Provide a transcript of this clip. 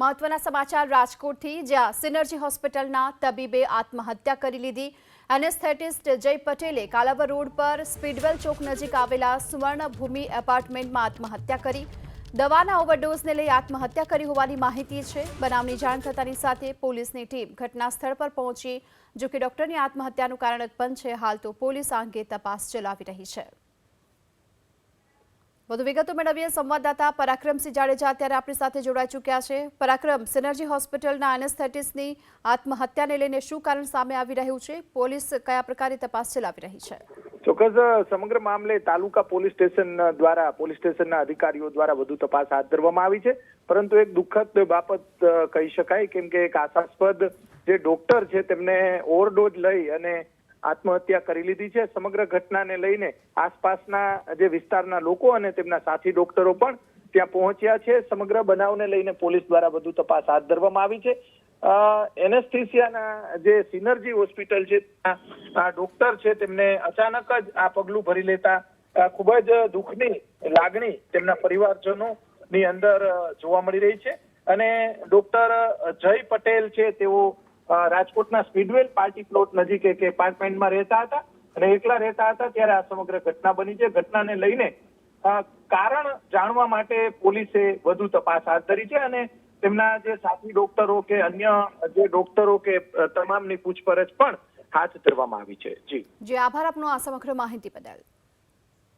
મહત્વના સમાચાર રાજકોટથી, જ્યાં સિનર્જી હોસ્પિટલના તબીબે આત્મહત્યા કરી લીધી। એનેસ્થેટિસ્ટ જય પટેલે કાલાવર રોડ પર સ્પીડવેલ ચોક નજીક આવેલા સુવર્ણભૂમિ એપાર્ટમેન્ટમાં આત્મહત્યા કરી। દવાના ઓવરડોઝને લઈ આત્મહત્યા કરી હોવાની માહિતી છે। બનાવની જાણ થતાની સાથે પોલીસની ટીમ ઘટના સ્થળ પર પહોંચી। જો કે ડોક્ટરની આત્મહત્યાનું કારણ અકબંધ છે। હાલ તો પોલીસ આ અંગે તપાસ ચલાવી રહી છે। વધુ વિગતો મેળવીએ સંવાદદાતા પરાક્રમસિંહ જાડેજા અત્યારે આપણી સાથે જોડાઈ ચૂક્યા છે। પરાક્રમ, સિનર્જી હોસ્પિટલના એનેસ્થેટિસ્ટની આત્મહત્યાને લઈને શું કારણ સામે આવી રહ્યું છે? પોલીસ કયા પ્રકારે તપાસ ચલાવી રહી છે? ચોક્કસ સમગ્ર મામલે તાલુકા પોલીસ સ્ટેશનના અધિકારીઓ દ્વારા વધુ તપાસ હાથ ધરવામાં આવી છે। પરંતુ એક દુઃખદ બાબત કહી શકાય, કેમ કે એક આશાસ્પદ જે ડોક્ટર છે તેમને ઓવરડોઝ લઈ અને આત્મહત્યા કરી લીધી છે। સમગ્ર ઘટનાને લઈને આસપાસના જે વિસ્તારના લોકો અને તેમના સાથી ડોક્ટરો પણ ત્યાં પહોંચ્યા છે। સમગ્ર બનાવને લઈને પોલીસ દ્વારા વધુ તપાસ હાથ ધરવામાં આવી છે। એનેસ્થેસિયાના જે સિનર્જી હોસ્પિટલ છે આ ડોક્ટર છે તેમને અચાનક જ આ પગલું ભરી લેતા ખૂબ જ દુઃખની લાગણી તેમના પરિવારજનોની અંદર જોવા મળી રહી છે। અને ડોક્ટર જય પટેલ છે તેઓ રાજકોટના સ્પીડવેલ પાર્ટી પ્લોટ નજીક એક એપાર્ટમેન્ટમાં રહેતા હતા અને એકલા રહેતા હતા ત્યારે આ સમગ્ર ઘટના બની છે। ઘટનાને લઈને કારણ જાણવા માટે પોલીસે વધુ તપાસ હાથ ધરી છે અને તેમના જે સાથી ડોક્ટરો કે અન્ય જે ડોક્ટરો કે તમામની પૂછપરછ પણ હાથ ધરવામાં આવી છે। જી, આભાર આપનો આ સમગ્ર માહિતી બદલ।